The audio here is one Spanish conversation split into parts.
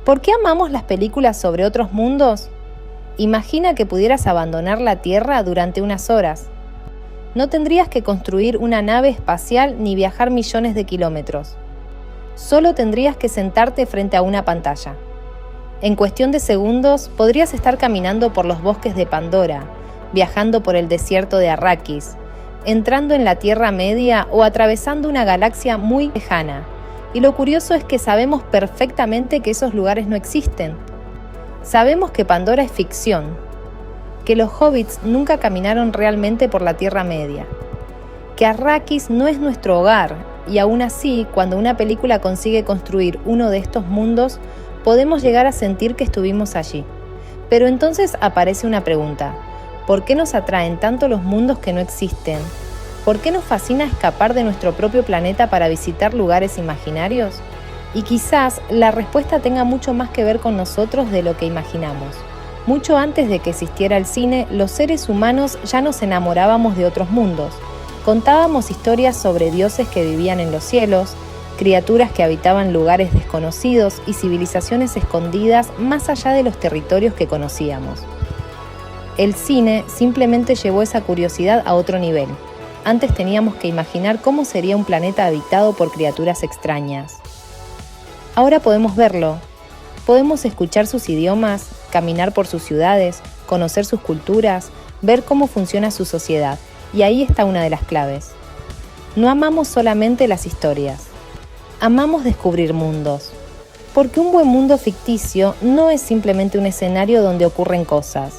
¿Por qué amamos las películas sobre otros mundos? Imagina que pudieras abandonar la Tierra durante unas horas. No tendrías que construir una nave espacial ni viajar millones de kilómetros. Solo tendrías que sentarte frente a una pantalla. En cuestión de segundos, podrías estar caminando por los bosques de Pandora, viajando por el desierto de Arrakis, entrando en la Tierra Media o atravesando una galaxia muy lejana. Y lo curioso es que sabemos perfectamente que esos lugares no existen. Sabemos que Pandora es ficción, que los hobbits nunca caminaron realmente por la Tierra Media, que Arrakis no es nuestro hogar, y aún así, cuando una película consigue construir uno de estos mundos, podemos llegar a sentir que estuvimos allí. Pero entonces aparece una pregunta: ¿por qué nos atraen tanto los mundos que no existen? ¿Por qué nos fascina escapar de nuestro propio planeta para visitar lugares imaginarios? Y quizás la respuesta tenga mucho más que ver con nosotros de lo que imaginamos. Mucho antes de que existiera el cine, los seres humanos ya nos enamorábamos de otros mundos. Contábamos historias sobre dioses que vivían en los cielos, criaturas que habitaban lugares desconocidos y civilizaciones escondidas más allá de los territorios que conocíamos. El cine simplemente llevó esa curiosidad a otro nivel. Antes teníamos que imaginar cómo sería un planeta habitado por criaturas extrañas. Ahora podemos verlo. Podemos escuchar sus idiomas, caminar por sus ciudades, conocer sus culturas, ver cómo funciona su sociedad. Y ahí está una de las claves. No amamos solamente las historias. Amamos descubrir mundos. Porque un buen mundo ficticio no es simplemente un escenario donde ocurren cosas.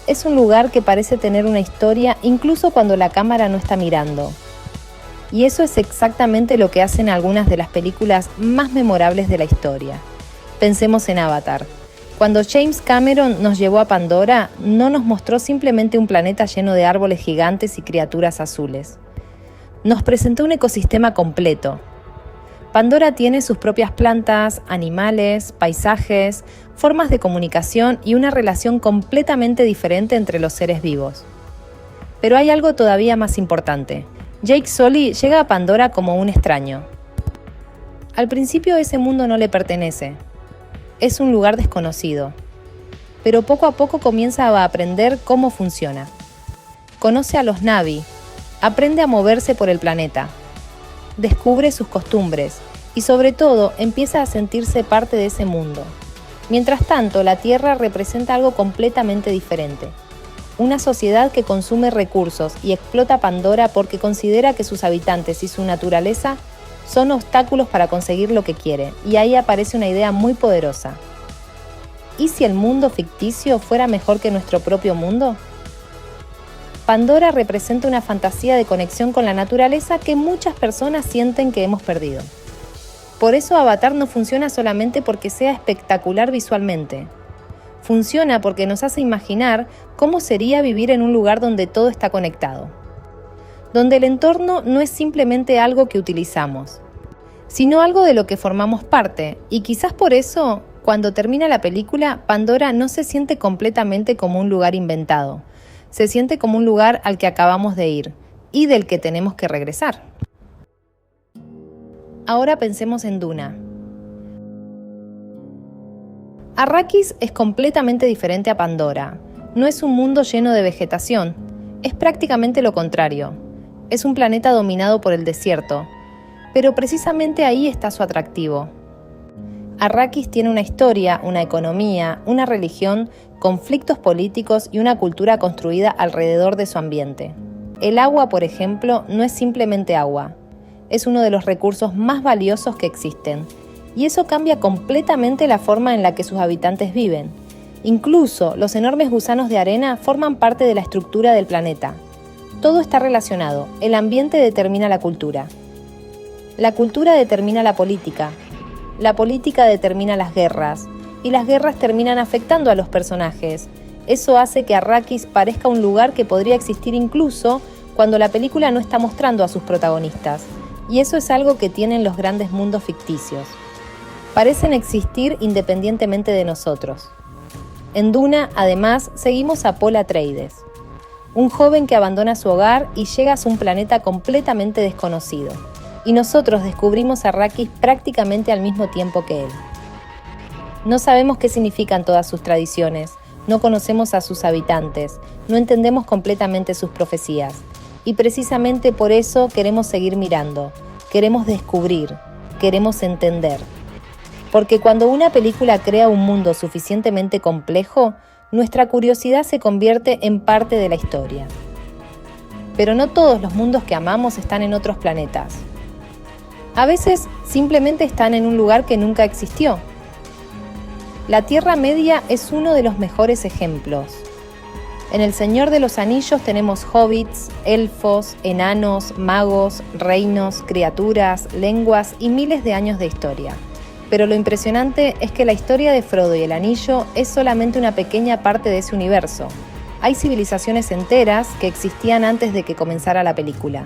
Es un lugar que parece tener una historia incluso cuando la cámara no está mirando. Y eso es exactamente lo que hacen algunas de las películas más memorables de la historia. Pensemos en Avatar. Cuando James Cameron nos llevó a Pandora, no nos mostró simplemente un planeta lleno de árboles gigantes y criaturas azules. Nos presentó un ecosistema completo. Pandora tiene sus propias plantas, animales, paisajes, formas de comunicación y una relación completamente diferente entre los seres vivos. Pero hay algo todavía más importante. Jake Sully llega a Pandora como un extraño. Al principio ese mundo no le pertenece. Es un lugar desconocido. Pero poco a poco comienza a aprender cómo funciona. Conoce a los Na'vi, aprende a moverse por el planeta. Descubre sus costumbres y sobre todo empieza a sentirse parte de ese mundo. Mientras tanto, la Tierra representa algo completamente diferente. Una sociedad que consume recursos y explota Pandora porque considera que sus habitantes y su naturaleza son obstáculos para conseguir lo que quiere. Y ahí aparece una idea muy poderosa. ¿Y si el mundo ficticio fuera mejor que nuestro propio mundo? Pandora representa una fantasía de conexión con la naturaleza que muchas personas sienten que hemos perdido. Por eso Avatar no funciona solamente porque sea espectacular visualmente. Funciona porque nos hace imaginar cómo sería vivir en un lugar donde todo está conectado. Donde el entorno no es simplemente algo que utilizamos, sino algo de lo que formamos parte. Y quizás por eso, cuando termina la película, Pandora no se siente completamente como un lugar inventado. Se siente como un lugar al que acabamos de ir y del que tenemos que regresar. Ahora pensemos en Duna. Arrakis es completamente diferente a Pandora. No es un mundo lleno de vegetación, es prácticamente lo contrario. Es un planeta dominado por el desierto, pero precisamente ahí está su atractivo. Arrakis tiene una historia, una economía, una religión, conflictos políticos y una cultura construida alrededor de su ambiente. El agua, por ejemplo, no es simplemente agua. Es uno de los recursos más valiosos que existen. Y eso cambia completamente la forma en la que sus habitantes viven. Incluso los enormes gusanos de arena forman parte de la estructura del planeta. Todo está relacionado. El ambiente determina la cultura. La cultura determina la política determina las guerras. Y las guerras terminan afectando a los personajes. Eso hace que Arrakis parezca un lugar que podría existir incluso cuando la película no está mostrando a sus protagonistas. Y eso es algo que tienen los grandes mundos ficticios. Parecen existir independientemente de nosotros. En Duna, además, seguimos a Paul Atreides, un joven que abandona su hogar y llega a un planeta completamente desconocido. Y nosotros descubrimos a Arrakis prácticamente al mismo tiempo que él. No sabemos qué significan todas sus tradiciones, no conocemos a sus habitantes, no entendemos completamente sus profecías. Y precisamente por eso queremos seguir mirando, queremos descubrir, queremos entender. Porque cuando una película crea un mundo suficientemente complejo, nuestra curiosidad se convierte en parte de la historia. Pero no todos los mundos que amamos están en otros planetas. A veces simplemente están en un lugar que nunca existió. La Tierra Media es uno de los mejores ejemplos. En El Señor de los Anillos tenemos hobbits, elfos, enanos, magos, reinos, criaturas, lenguas y miles de años de historia. Pero lo impresionante es que la historia de Frodo y el Anillo es solamente una pequeña parte de ese universo. Hay civilizaciones enteras que existían antes de que comenzara la película.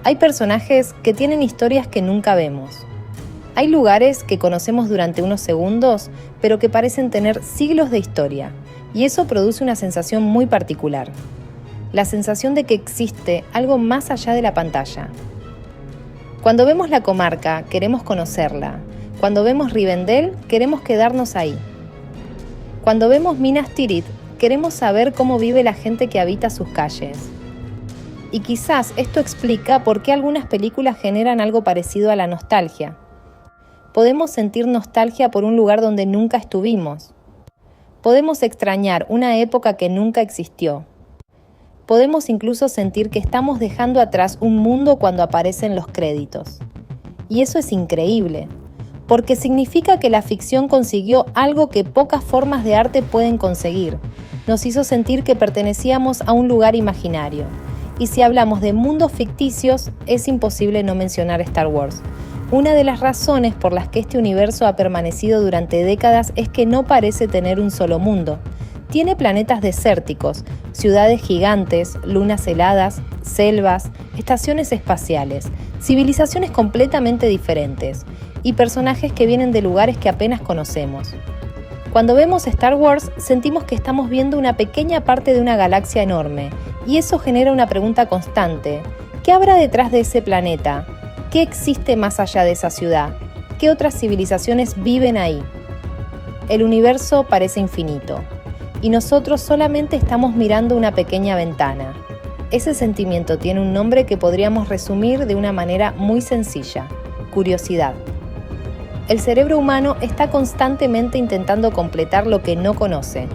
Hay personajes que tienen historias que nunca vemos. Hay lugares que conocemos durante unos segundos, pero que parecen tener siglos de historia. Y eso produce una sensación muy particular. La sensación de que existe algo más allá de la pantalla. Cuando vemos la comarca, queremos conocerla. Cuando vemos Rivendell, queremos quedarnos ahí. Cuando vemos Minas Tirith, queremos saber cómo vive la gente que habita sus calles. Y quizás esto explica por qué algunas películas generan algo parecido a la nostalgia. Podemos sentir nostalgia por un lugar donde nunca estuvimos. Podemos extrañar una época que nunca existió. Podemos incluso sentir que estamos dejando atrás un mundo cuando aparecen los créditos. Y eso es increíble, porque significa que la ficción consiguió algo que pocas formas de arte pueden conseguir. Nos hizo sentir que pertenecíamos a un lugar imaginario. Y si hablamos de mundos ficticios, es imposible no mencionar Star Wars. Una de las razones por las que este universo ha permanecido durante décadas es que no parece tener un solo mundo. Tiene planetas desérticos, ciudades gigantes, lunas heladas, selvas, estaciones espaciales, civilizaciones completamente diferentes y personajes que vienen de lugares que apenas conocemos. Cuando vemos Star Wars, sentimos que estamos viendo una pequeña parte de una galaxia enorme, y eso genera una pregunta constante. ¿Qué habrá detrás de ese planeta? ¿Qué existe más allá de esa ciudad? ¿Qué otras civilizaciones viven ahí? El universo parece infinito, y nosotros solamente estamos mirando una pequeña ventana. Ese sentimiento tiene un nombre que podríamos resumir de una manera muy sencilla: curiosidad. El cerebro humano está constantemente intentando completar lo que no conoce.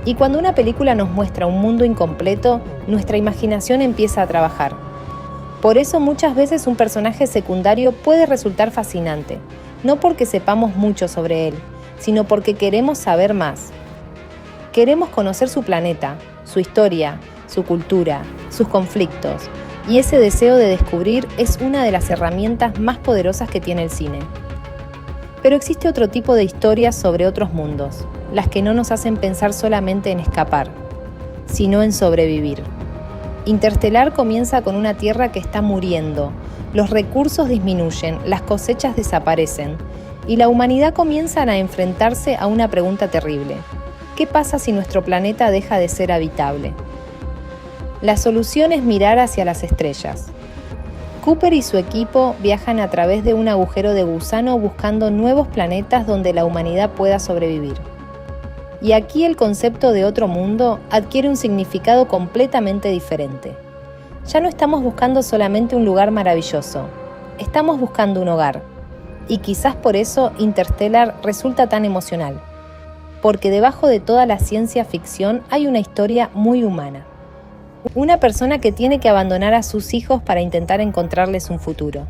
Y cuando una película nos muestra un mundo incompleto, nuestra imaginación empieza a trabajar. Por eso muchas veces un personaje secundario puede resultar fascinante, no porque sepamos mucho sobre él, sino porque queremos saber más. Queremos conocer su planeta, su historia, su cultura, sus conflictos, y ese deseo de descubrir es una de las herramientas más poderosas que tiene el cine. Pero existe otro tipo de historias sobre otros mundos, las que no nos hacen pensar solamente en escapar, sino en sobrevivir. Interestelar comienza con una Tierra que está muriendo, los recursos disminuyen, las cosechas desaparecen, y la humanidad comienza a enfrentarse a una pregunta terrible: ¿qué pasa si nuestro planeta deja de ser habitable? La solución es mirar hacia las estrellas. Cooper y su equipo viajan a través de un agujero de gusano buscando nuevos planetas donde la humanidad pueda sobrevivir. Y aquí el concepto de otro mundo adquiere un significado completamente diferente. Ya no estamos buscando solamente un lugar maravilloso, estamos buscando un hogar. Y quizás por eso Interstellar resulta tan emocional, porque debajo de toda la ciencia ficción hay una historia muy humana. Una persona que tiene que abandonar a sus hijos para intentar encontrarles un futuro.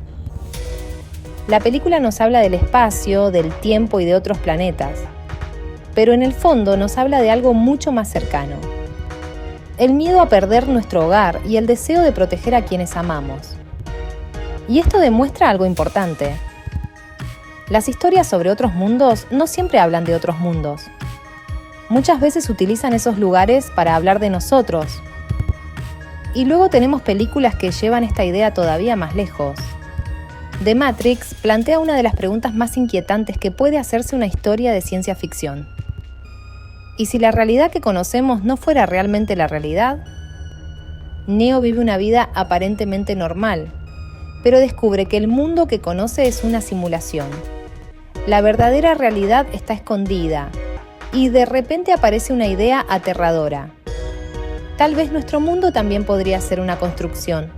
La película nos habla del espacio, del tiempo y de otros planetas, pero en el fondo nos habla de algo mucho más cercano. El miedo a perder nuestro hogar y el deseo de proteger a quienes amamos. Y esto demuestra algo importante. Las historias sobre otros mundos no siempre hablan de otros mundos. Muchas veces utilizan esos lugares para hablar de nosotros. Y luego tenemos películas que llevan esta idea todavía más lejos. The Matrix plantea una de las preguntas más inquietantes que puede hacerse una historia de ciencia ficción. ¿Y si la realidad que conocemos no fuera realmente la realidad? Neo vive una vida aparentemente normal, pero descubre que el mundo que conoce es una simulación. La verdadera realidad está escondida y de repente aparece una idea aterradora. Tal vez nuestro mundo también podría ser una construcción.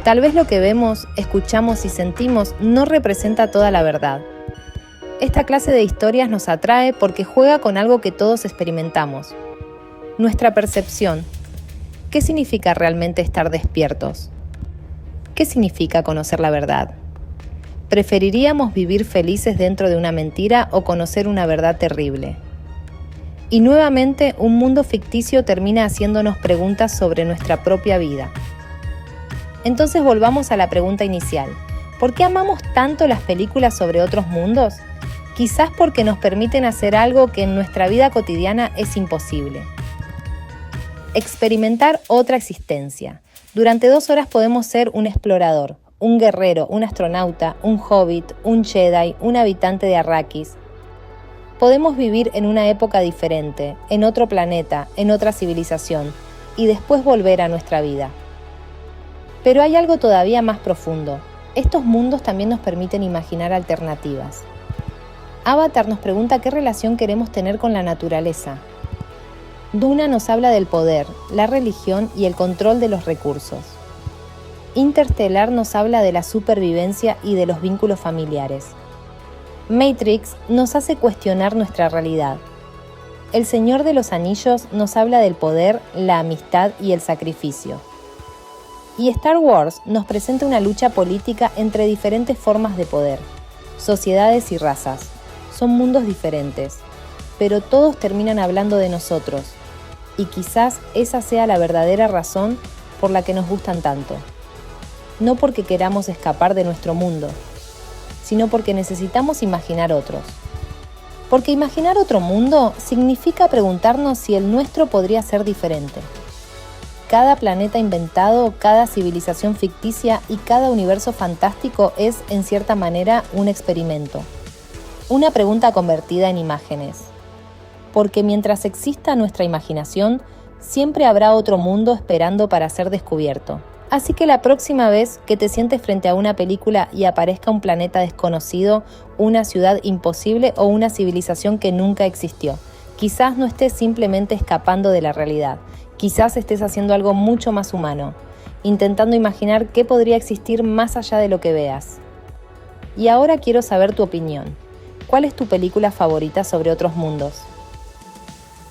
Tal vez lo que vemos, escuchamos y sentimos no representa toda la verdad. Esta clase de historias nos atrae porque juega con algo que todos experimentamos: nuestra percepción. ¿Qué significa realmente estar despiertos? ¿Qué significa conocer la verdad? ¿Preferiríamos vivir felices dentro de una mentira o conocer una verdad terrible? Y nuevamente, un mundo ficticio termina haciéndonos preguntas sobre nuestra propia vida. Entonces volvamos a la pregunta inicial. ¿Por qué amamos tanto las películas sobre otros mundos? Quizás porque nos permiten hacer algo que en nuestra vida cotidiana es imposible. Experimentar otra existencia. Durante 2 horas podemos ser un explorador, un guerrero, un astronauta, un hobbit, un Jedi, un habitante de Arrakis. Podemos vivir en una época diferente, en otro planeta, en otra civilización, y después volver a nuestra vida. Pero hay algo todavía más profundo. Estos mundos también nos permiten imaginar alternativas. Avatar nos pregunta qué relación queremos tener con la naturaleza. Duna nos habla del poder, la religión y el control de los recursos. Interstellar nos habla de la supervivencia y de los vínculos familiares. Matrix nos hace cuestionar nuestra realidad. El Señor de los Anillos nos habla del poder, la amistad y el sacrificio. Y Star Wars nos presenta una lucha política entre diferentes formas de poder, sociedades y razas. Son mundos diferentes, pero todos terminan hablando de nosotros, y quizás esa sea la verdadera razón por la que nos gustan tanto. No porque queramos escapar de nuestro mundo, sino porque necesitamos imaginar otros. Porque imaginar otro mundo significa preguntarnos si el nuestro podría ser diferente. Cada planeta inventado, cada civilización ficticia y cada universo fantástico es, en cierta manera, un experimento. Una pregunta convertida en imágenes. Porque mientras exista nuestra imaginación, siempre habrá otro mundo esperando para ser descubierto. Así que la próxima vez que te sientes frente a una película y aparezca un planeta desconocido, una ciudad imposible o una civilización que nunca existió, quizás no estés simplemente escapando de la realidad. Quizás estés haciendo algo mucho más humano, intentando imaginar qué podría existir más allá de lo que veas. Y ahora quiero saber tu opinión. ¿Cuál es tu película favorita sobre otros mundos?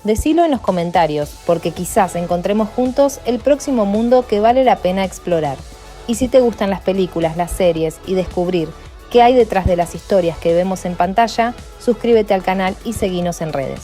Decilo en los comentarios, porque quizás encontremos juntos el próximo mundo que vale la pena explorar. Y si te gustan las películas, las series y descubrir qué hay detrás de las historias que vemos en pantalla, suscríbete al canal y seguinos en redes.